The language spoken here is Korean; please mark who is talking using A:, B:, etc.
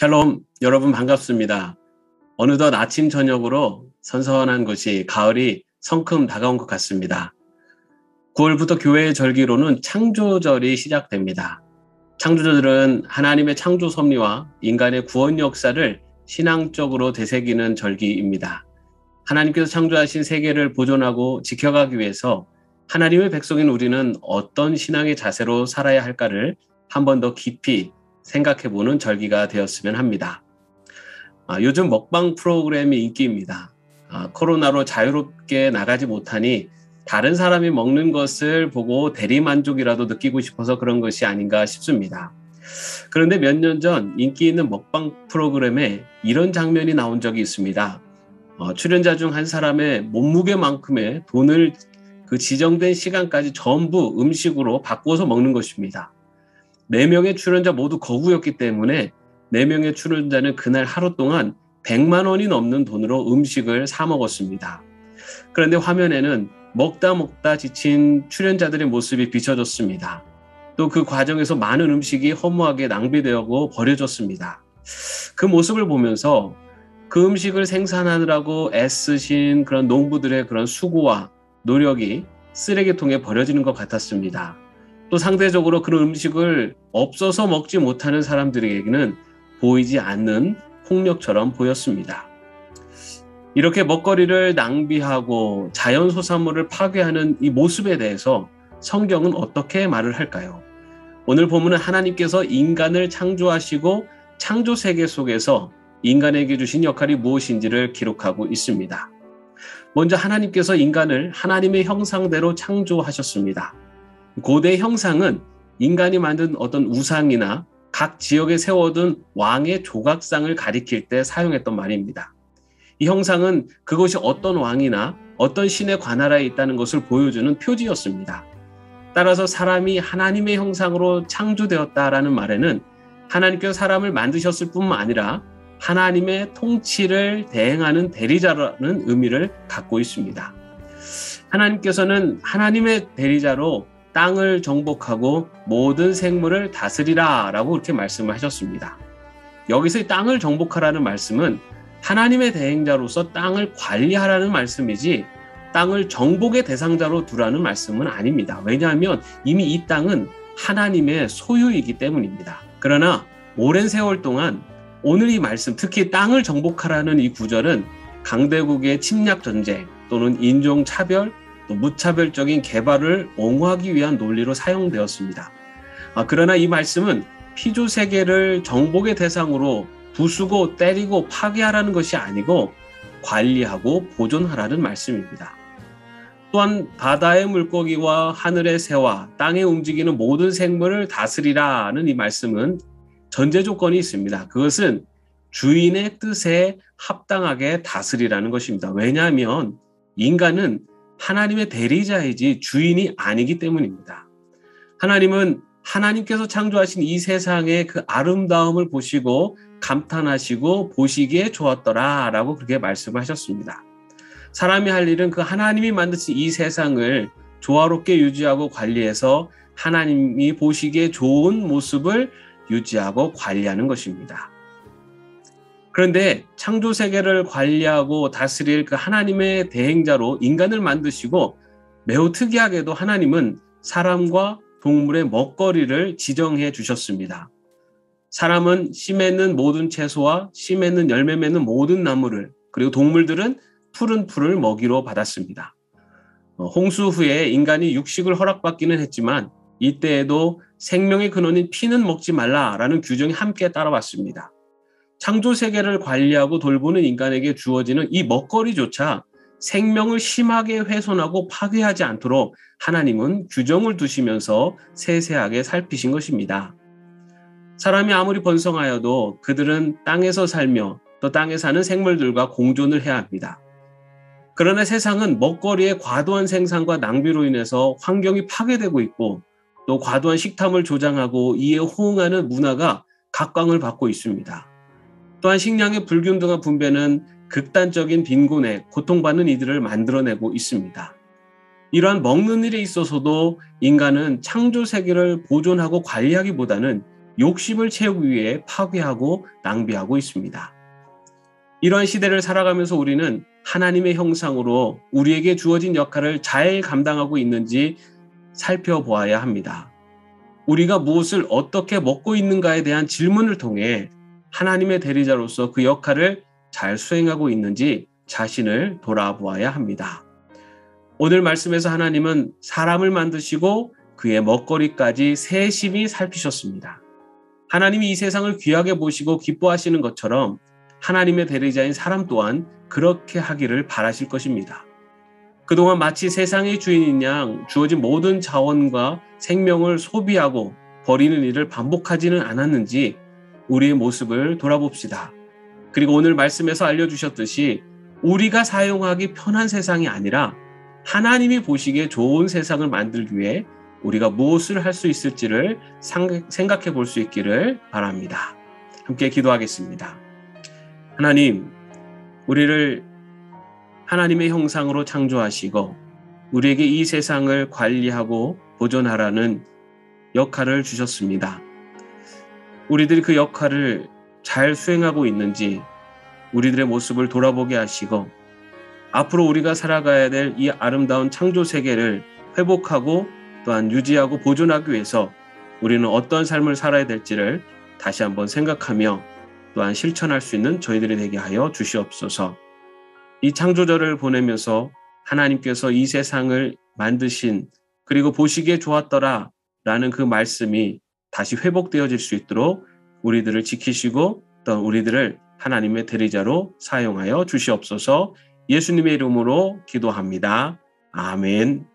A: 샬롬, 여러분 반갑습니다. 어느덧 아침 저녁으로 선선한 것이 가을이 성큼 다가온 것 같습니다. 9월부터 교회의 절기로는 창조절이 시작됩니다. 창조절은 하나님의 창조 섭리와 인간의 구원 역사를 신앙적으로 되새기는 절기입니다. 하나님께서 창조하신 세계를 보존하고 지켜가기 위해서 하나님의 백성인 우리는 어떤 신앙의 자세로 살아야 할까를 한 번 더 깊이 생각해보는 절기가 되었으면 합니다. 요즘 먹방 프로그램이 인기입니다. 코로나로 자유롭게 나가지 못하니 다른 사람이 먹는 것을 보고 대리만족이라도 느끼고 싶어서 그런 것이 아닌가 싶습니다. 그런데 몇 년 전 인기 있는 먹방 프로그램에 이런 장면이 나온 적이 있습니다. 출연자 중 한 사람의 몸무게만큼의 돈을 그 지정된 시간까지 전부 음식으로 바꿔서 먹는 것입니다. 4명의 출연자 모두 거구였기 때문에 4명의 출연자는 그날 하루 동안 100만 원이 넘는 돈으로 음식을 사 먹었습니다. 그런데 화면에는 먹다 지친 출연자들의 모습이 비춰졌습니다. 또 그 과정에서 많은 음식이 허무하게 낭비되고 버려졌습니다. 그 모습을 보면서 그 음식을 생산하느라고 애쓰신 그런 농부들의 그런 수고와 노력이 쓰레기통에 버려지는 것 같았습니다. 또 상대적으로 그런 음식을 없어서 먹지 못하는 사람들에게는 보이지 않는 폭력처럼 보였습니다. 이렇게 먹거리를 낭비하고 자연소산물을 파괴하는 이 모습에 대해서 성경은 어떻게 말을 할까요? 오늘 본문은 하나님께서 인간을 창조하시고 창조 세계 속에서 인간에게 주신 역할이 무엇인지를 기록하고 있습니다. 먼저 하나님께서 인간을 하나님의 형상대로 창조하셨습니다. 고대 형상은 인간이 만든 어떤 우상이나 각 지역에 세워둔 왕의 조각상을 가리킬 때 사용했던 말입니다. 이 형상은 그것이 어떤 왕이나 어떤 신의 관할하에 있다는 것을 보여주는 표지였습니다. 따라서 사람이 하나님의 형상으로 창조되었다라는 말에는 하나님께서 사람을 만드셨을 뿐만 아니라 하나님의 통치를 대행하는 대리자라는 의미를 갖고 있습니다. 하나님께서는 하나님의 대리자로 땅을 정복하고 모든 생물을 다스리라 라고 그렇게 말씀을 하셨습니다. 여기서 이 땅을 정복하라는 말씀은 하나님의 대행자로서 땅을 관리하라는 말씀이지 땅을 정복의 대상자로 두라는 말씀은 아닙니다. 왜냐하면 이미 이 땅은 하나님의 소유이기 때문입니다. 그러나 오랜 세월 동안 오늘 이 말씀, 특히 땅을 정복하라는 이 구절은 강대국의 침략 전쟁 또는 인종차별, 또 무차별적인 개발을 옹호하기 위한 논리로 사용되었습니다. 그러나 이 말씀은 피조 세계를 정복의 대상으로 부수고 때리고 파괴하라는 것이 아니고 관리하고 보존하라는 말씀입니다. 또한 바다의 물고기와 하늘의 새와 땅에 움직이는 모든 생물을 다스리라는 이 말씀은 전제 조건이 있습니다. 그것은 주인의 뜻에 합당하게 다스리라는 것입니다. 왜냐하면 인간은 하나님의 대리자이지 주인이 아니기 때문입니다. 하나님은 하나님께서 창조하신 이 세상의 그 아름다움을 보시고 감탄하시고 보시기에 좋았더라 라고 그렇게 말씀하셨습니다. 사람이 할 일은 그 하나님이 만드신 이 세상을 조화롭게 유지하고 관리해서 하나님이 보시기에 좋은 모습을 유지하고 관리하는 것입니다. 그런데 창조 세계를 관리하고 다스릴 그 하나님의 대행자로 인간을 만드시고 매우 특이하게도 하나님은 사람과 동물의 먹거리를 지정해 주셨습니다. 사람은 씨 맺는 모든 채소와 씨 맺는 열매 맺는 모든 나무를, 그리고 동물들은 푸른 풀을 먹이로 받았습니다. 홍수 후에 인간이 육식을 허락받기는 했지만 이때에도 생명의 근원인 피는 먹지 말라라는 규정이 함께 따라왔습니다. 창조 세계를 관리하고 돌보는 인간에게 주어지는 이 먹거리조차 생명을 심하게 훼손하고 파괴하지 않도록 하나님은 규정을 두시면서 세세하게 살피신 것입니다. 사람이 아무리 번성하여도 그들은 땅에서 살며 또 땅에 사는 생물들과 공존을 해야 합니다. 그러나 세상은 먹거리의 과도한 생산과 낭비로 인해서 환경이 파괴되고 있고 또 과도한 식탐을 조장하고 이에 호응하는 문화가 각광을 받고 있습니다. 또한 식량의 불균등한 분배는 극단적인 빈곤에 고통받는 이들을 만들어내고 있습니다. 이러한 먹는 일에 있어서도 인간은 창조 세계를 보존하고 관리하기보다는 욕심을 채우기 위해 파괴하고 낭비하고 있습니다. 이러한 시대를 살아가면서 우리는 하나님의 형상으로 우리에게 주어진 역할을 잘 감당하고 있는지 살펴보아야 합니다. 우리가 무엇을 어떻게 먹고 있는가에 대한 질문을 통해 하나님의 대리자로서 그 역할을 잘 수행하고 있는지 자신을 돌아보아야 합니다. 오늘 말씀에서 하나님은 사람을 만드시고 그의 먹거리까지 세심히 살피셨습니다. 하나님이 이 세상을 귀하게 보시고 기뻐하시는 것처럼 하나님의 대리자인 사람 또한 그렇게 하기를 바라실 것입니다. 그동안 마치 세상의 주인인 양 주어진 모든 자원과 생명을 소비하고 버리는 일을 반복하지는 않았는지 우리의 모습을 돌아봅시다. 그리고 오늘 말씀에서 알려주셨듯이 우리가 사용하기 편한 세상이 아니라 하나님이 보시기에 좋은 세상을 만들기 위해 우리가 무엇을 할 수 있을지를 생각해 볼 수 있기를 바랍니다. 함께 기도하겠습니다. 하나님, 우리를 하나님의 형상으로 창조하시고 우리에게 이 세상을 관리하고 보존하라는 역할을 주셨습니다. 우리들이 그 역할을 잘 수행하고 있는지 우리들의 모습을 돌아보게 하시고 앞으로 우리가 살아가야 될 이 아름다운 창조 세계를 회복하고 또한 유지하고 보존하기 위해서 우리는 어떤 삶을 살아야 될지를 다시 한번 생각하며 또한 실천할 수 있는 저희들이 되게 하여 주시옵소서. 이 창조절을 보내면서 하나님께서 이 세상을 만드신 그리고 보시기에 좋았더라 라는 그 말씀이 다시 회복되어질 수 있도록 우리들을 지키시고 또 우리들을 하나님의 대리자로 사용하여 주시옵소서. 예수님의 이름으로 기도합니다. 아멘.